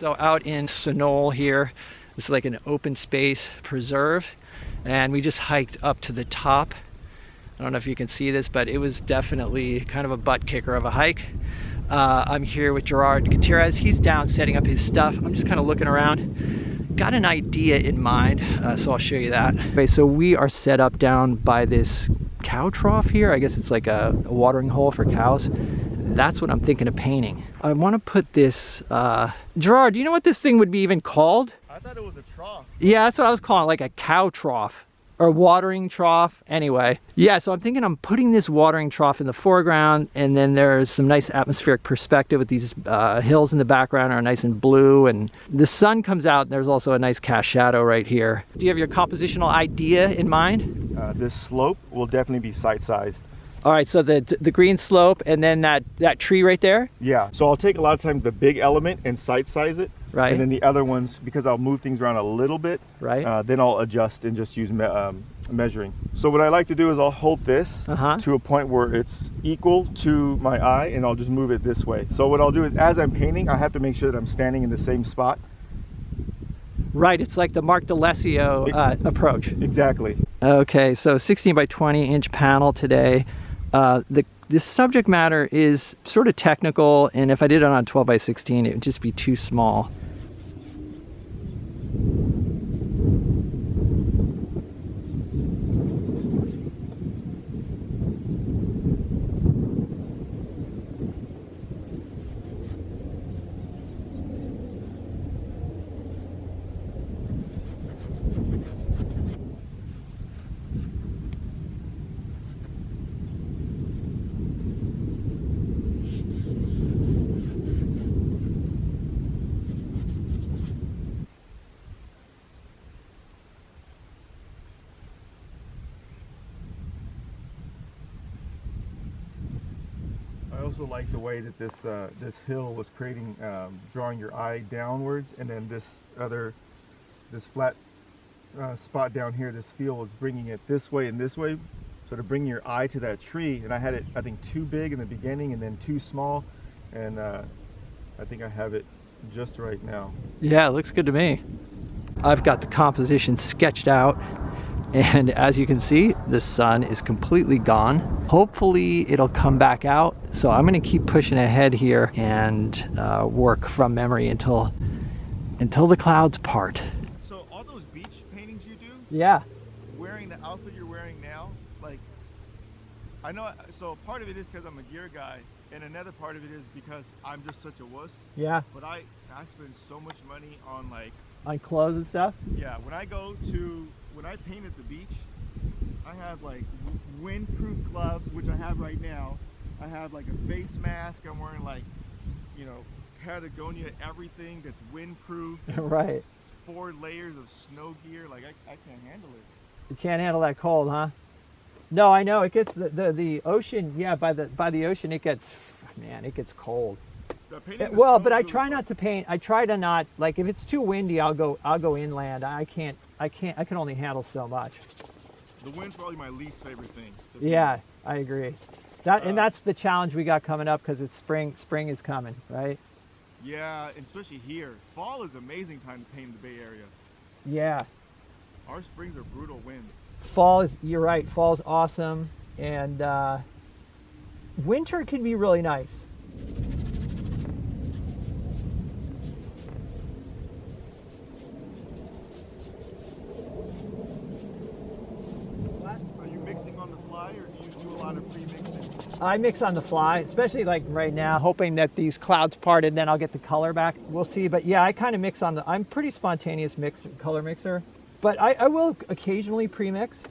So out in Sonol here, it's like an open space preserve, and we just hiked up to the top. I don't know if you can see this, but it was definitely kind of a butt kicker of a hike. I'm here with Gerard Gutierrez. He's down setting up his stuff. I'm just kind of looking around. Got an idea in mind, so I'll show you that. Okay, so we are set up down by this cow trough here. I guess it's like a watering hole for cows. That's what I'm thinking of painting. I want to put this, Gerard, do you know what this thing would be even called? I thought it was a trough. Yeah, that's what I was calling it, like a cow trough. Or watering trough. Anyway, yeah, so I'm thinking I'm putting this watering trough in the foreground, and then there's some nice atmospheric perspective with these hills in the background are nice and blue, and the sun comes out and there's also a nice cast shadow right here. Do you have your compositional idea in mind? This slope will definitely be site-sized. All right, so the green slope and then that tree right there? Yeah, so I'll take a lot of times the big element and site-size it. Right. And then the other ones, because I'll move things around a little bit, right. Then I'll adjust and just use measuring. So what I like to do is I'll hold this to a point where it's equal to my eye, and I'll just move it this way. So what I'll do is, as I'm painting, I have to make sure that I'm standing in the same spot. Right, it's like the Mark D'Alessio approach. Exactly. Okay, so 16 by 20 inch panel today. This subject matter is sort of technical, and if I did it on 12 by 16, it would just be too small. I also like the way that this hill was creating, drawing your eye downwards, and then this flat spot down here, this field was bringing it this way and this way, so to bring your eye to that tree. And I had it, I think, too big in the beginning and then too small, and I think I have it just right now. Yeah, it looks good to me. I've got the composition sketched out, and as you can see, the sun is completely gone. Hopefully it'll come back out, so I'm going to keep pushing ahead here and work from memory until the clouds part. So all those beach paintings you do, yeah, wearing the outfit you're wearing now, like, I know, so part of it is because I'm a gear guy, and another part of it is because I'm just such a wuss. Yeah. But I spend so much money on, like, on clothes and stuff. Yeah, when I paint at the beach, I have like windproof gloves, which I have right now. I have like a face mask. I'm wearing, like, you know, Patagonia everything that's windproof. Right. 4 layers of snow gear. Like, I can't handle it. You can't handle that cold, huh? No, I know. It gets the ocean. Yeah, by the ocean, it gets, man, it gets cold. Well, but I try not to paint. I try to not, like, if it's too windy, I'll go inland. I can only handle so much. The wind's probably my least favorite thing. Yeah, I agree. And that's the challenge we got coming up, because it's spring. Spring is coming, right? Yeah, and especially here. Fall is an amazing time to paint in the Bay Area. Yeah. Our springs are brutal winds. Fall is, you're right, fall's awesome, and winter can be really nice. Are you mixing on the fly, or do you do a lot of pre-mixing? I mix on the fly, especially like right now, hoping that these clouds part and then I'll get the color back. We'll see, but yeah, I kind of mix on the, I'm pretty spontaneous color mixer, but I will occasionally pre-mix.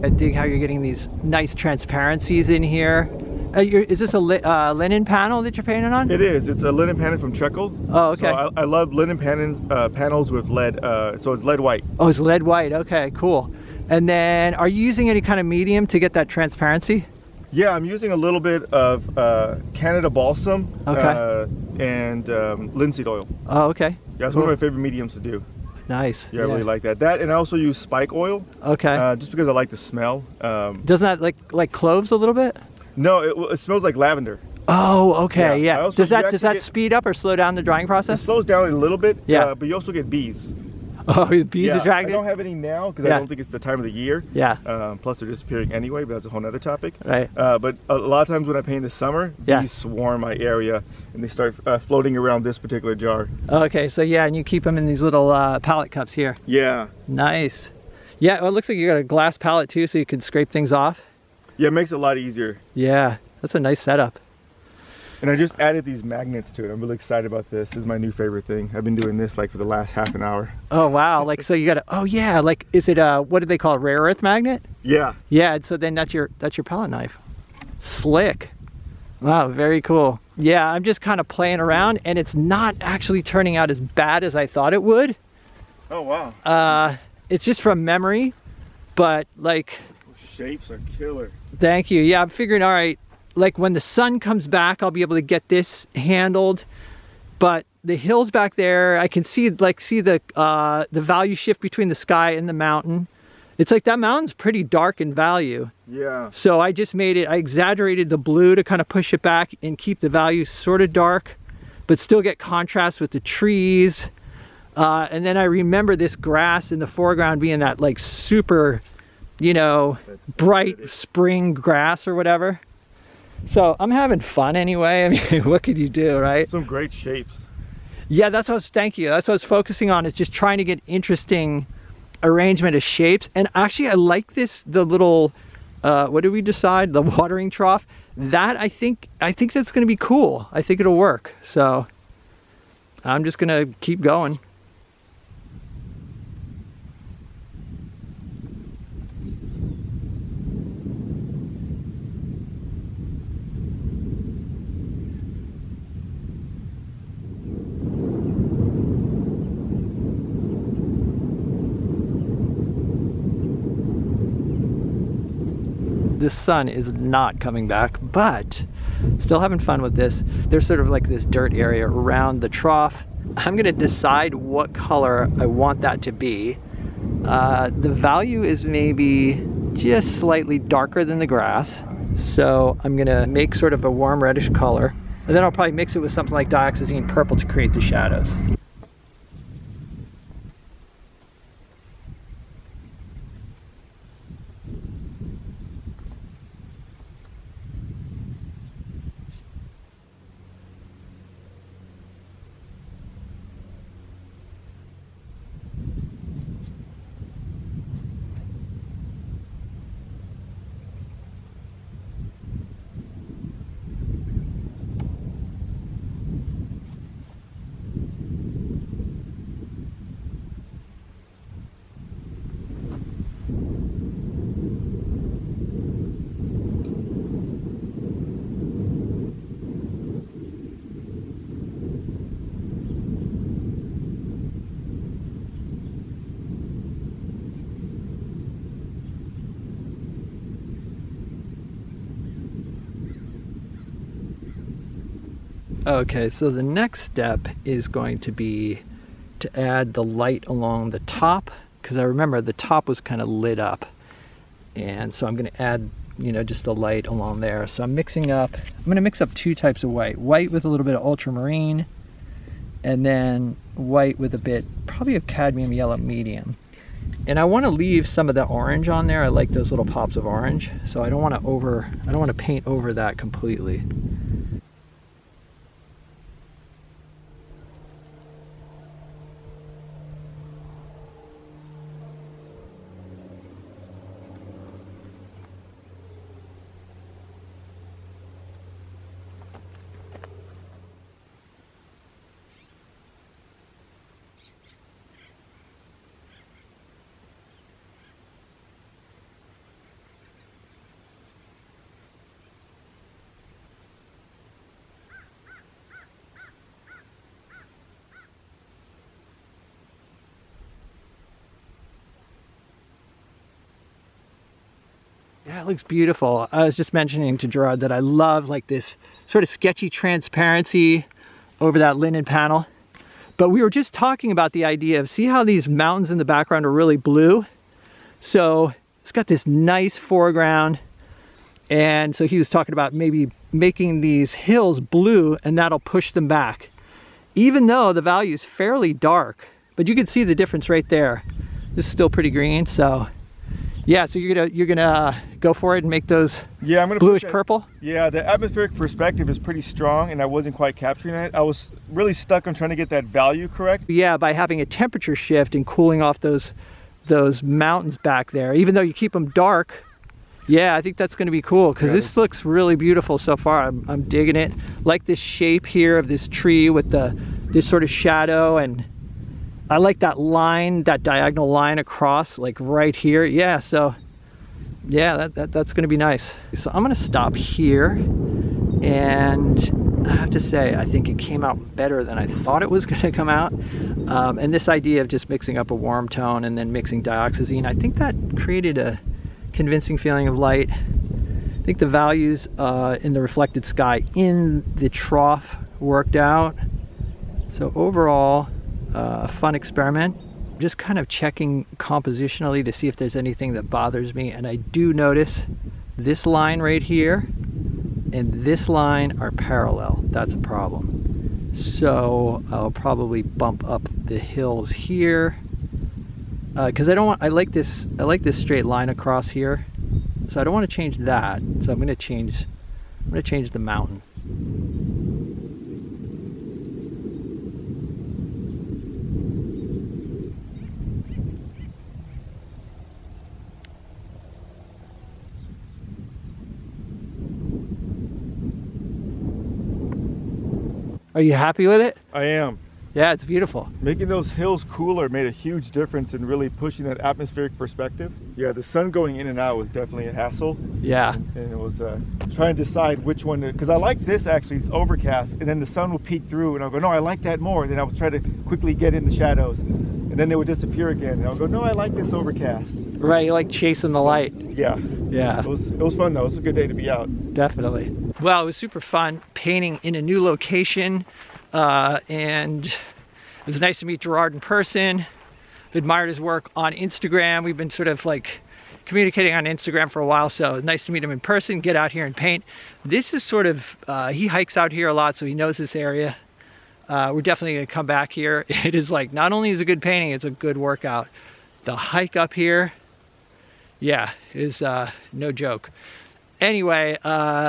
I dig how you're getting these nice transparencies in here. Is this a linen panel that you're painting on? It is. It's a linen panel from Checkle. Oh, okay. So I love linen panels with lead, so it's lead white. Oh, it's lead white. Okay, cool. And then are you using any kind of medium to get that transparency? Yeah, I'm using a little bit of Canada Balsam and linseed oil. Oh, okay. Yeah, it's one of my favorite mediums to do. Nice. Yeah, I really like that. That, and I also use spike oil. Okay. Just because I like the smell. Doesn't that like cloves a little bit? No, it smells like lavender. Oh, okay, yeah. Also, does that speed up or slow down the drying process? It slows down a little bit. Yeah. But you also get bees. Oh, bees attracted? I don't have any now because I don't think it's the time of the year. Yeah. Plus they're disappearing anyway, but that's a whole nother topic. Right. But a lot of times when I paint in the summer, bees swarm my area and they start floating around this particular jar. Okay, so yeah, and you keep them in these little pallet cups here. Yeah. Nice. Yeah, well, it looks like you got a glass pallet too, so you can scrape things off. Yeah, it makes it a lot easier. Yeah, that's a nice setup. And I just added these magnets to it. I'm really excited about this. This is my new favorite thing. I've been doing this like for the last half an hour. Oh wow, like so you got oh yeah, like is it what do they call it, rare earth magnet? Yeah. Yeah, so then that's your palette knife. Slick. Wow, very cool. Yeah, I'm just kind of playing around and it's not actually turning out as bad as I thought it would. Oh wow. It's just from memory, but like shapes are killer. Thank you. Yeah, I'm figuring, all right, like when the sun comes back, I'll be able to get this handled. But the hills back there, I can see the value shift between the sky and the mountain. It's like that mountain's pretty dark in value. Yeah. So I just made it, I exaggerated the blue to kind of push it back and keep the value sort of dark, but still get contrast with the trees. And then I remember this grass in the foreground being that like super, you know, bright spring grass or whatever. So I'm having fun anyway. I mean, what could you do, right? Some great shapes. Yeah, that's what thank you. That's what I was focusing on, is just trying to get interesting arrangement of shapes. And actually I like this, the little, what did we decide? The watering trough. That I think that's gonna be cool. I think it'll work. So I'm just gonna keep going. The sun is not coming back, but still having fun with this. There's sort of like this dirt area around the trough. I'm gonna decide what color I want that to be. The value is maybe just slightly darker than the grass. So I'm gonna make sort of a warm reddish color. And then I'll probably mix it with something like dioxazine purple to create the shadows. Okay, so the next step is going to be to add the light along the top, because I remember the top was kind of lit up. And so I'm going to add, you know, just the light along there. So I'm going to mix up two types of white. White with a little bit of ultramarine, and then white with a bit, probably of cadmium yellow medium. And I want to leave some of the orange on there. I like those little pops of orange. So I don't want to paint over that completely. Yeah, it looks beautiful. I was just mentioning to Gerard that I love like this sort of sketchy transparency over that linen panel. But we were just talking about the idea of, see how these mountains in the background are really blue? So it's got this nice foreground. And so he was talking about maybe making these hills blue, and that'll push them back. Even though the value is fairly dark, but you can see the difference right there. This is still pretty green, so yeah, so you're gonna go for it and make those I'm gonna bluish purple? Yeah, the atmospheric perspective is pretty strong, and I wasn't quite capturing that. I was really stuck on trying to get that value correct. Yeah, by having a temperature shift and cooling off those mountains back there, even though you keep them dark. Yeah, I think that's gonna be cool, because this looks really beautiful so far. I'm digging it. Like this shape here of this tree with this sort of shadow, and I like that line, that diagonal line across, like right here. Yeah, so yeah, that's gonna be nice. So I'm gonna stop here, and I have to say, I think it came out better than I thought it was gonna come out. And this idea of just mixing up a warm tone and then mixing dioxazine, I think that created a convincing feeling of light. I think the values in the reflected sky in the trough worked out. So overall, a fun experiment. Just kind of checking compositionally to see if there's anything that bothers me, and I do notice this line right here and this line are parallel. That's a problem. So I'll probably bump up the hills here because I like this straight line across here, so I don't want to change that. So I'm going to change the mountain. Are you happy with it? I am. Yeah, it's beautiful. Making those hills cooler made a huge difference in really pushing that atmospheric perspective. Yeah, the sun going in and out was definitely a hassle. Yeah. And it was trying to decide which one, because I like this actually, it's overcast, and then the sun will peek through, and I'll go, no, I like that more. And then I would try to quickly get in the shadows, and then they would disappear again. And I'll go, no, I like this overcast. Right, you like chasing the light. Yeah. Yeah. It was fun though. It was a good day to be out. Definitely. Well, it was super fun painting in a new location, and it was nice to meet Gerard in person. Admired his work on Instagram. We've been sort of like communicating on Instagram for a while, so nice to meet him in person, get out here and paint. This is sort of, he hikes out here a lot, so he knows this area. We're definitely gonna come back here. It is like, not only is it a good painting, it's a good workout. The hike up here, yeah, is no joke. Anyway,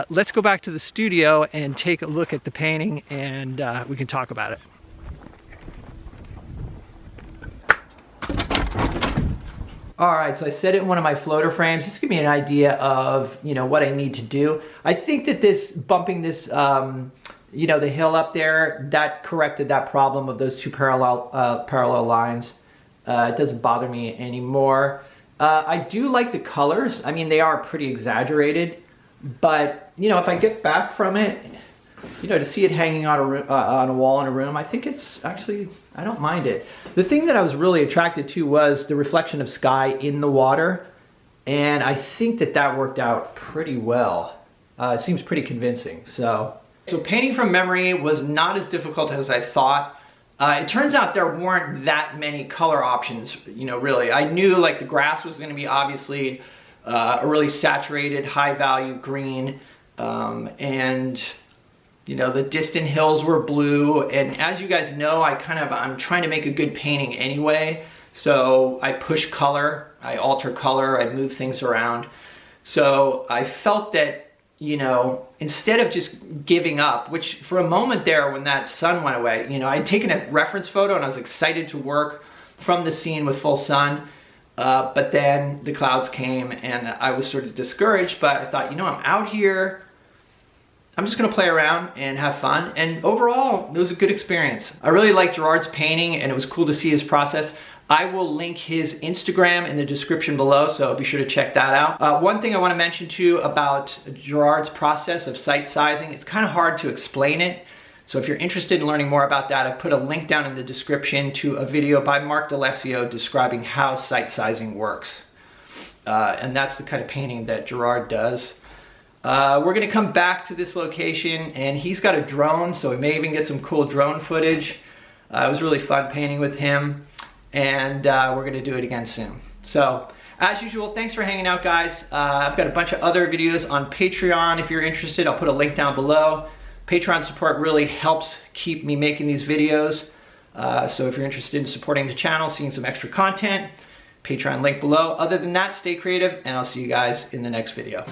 let's go back to the studio and take a look at the painting, and we can talk about it. All right, so I set it in one of my floater frames. Just give me an idea of, you know, what I need to do. I think that this, bumping this, you know, the hill up there, that corrected that problem of those two parallel lines. It doesn't bother me anymore. I do like the colors. I mean, they are pretty exaggerated, but, you know, if I get back from it, you know, to see it hanging on a wall in a room, I think it's actually, I don't mind it. The thing that I was really attracted to was the reflection of sky in the water, and I think that that worked out pretty well. It seems pretty convincing. So painting from memory was not as difficult as I thought. It turns out there weren't that many color options, you know, really. I knew like the grass was going to be obviously a really saturated, high value green, and you know, the distant hills were blue, and as you guys know, I'm trying to make a good painting anyway, so I push color, I alter color, I move things around. So I felt that, you know, instead of just giving up, which for a moment there when that sun went away, you know, I'd taken a reference photo and I was excited to work from the scene with full sun, but then the clouds came and I was sort of discouraged, but I thought, you know, I'm out here, I'm just gonna play around and have fun, and overall, it was a good experience. I really liked Gerard's painting, and it was cool to see his process. I will link his Instagram in the description below, so be sure to check that out. One thing I wanna mention too about Gerard's process of site sizing, it's kind of hard to explain it, so if you're interested in learning more about that, I put a link down in the description to a video by Mark D'Alessio describing how site sizing works. and that's the kind of painting that Gerard does. We're gonna come back to this location, and he's got a drone, so we may even get some cool drone footage. It was really fun painting with him, and we're gonna do it again soon. So, as usual, thanks for hanging out, guys. I've got a bunch of other videos on Patreon if you're interested. I'll put a link down below. Patreon support really helps keep me making these videos. So if you're interested in supporting the channel, seeing some extra content, Patreon link below. Other than that, stay creative, and I'll see you guys in the next video.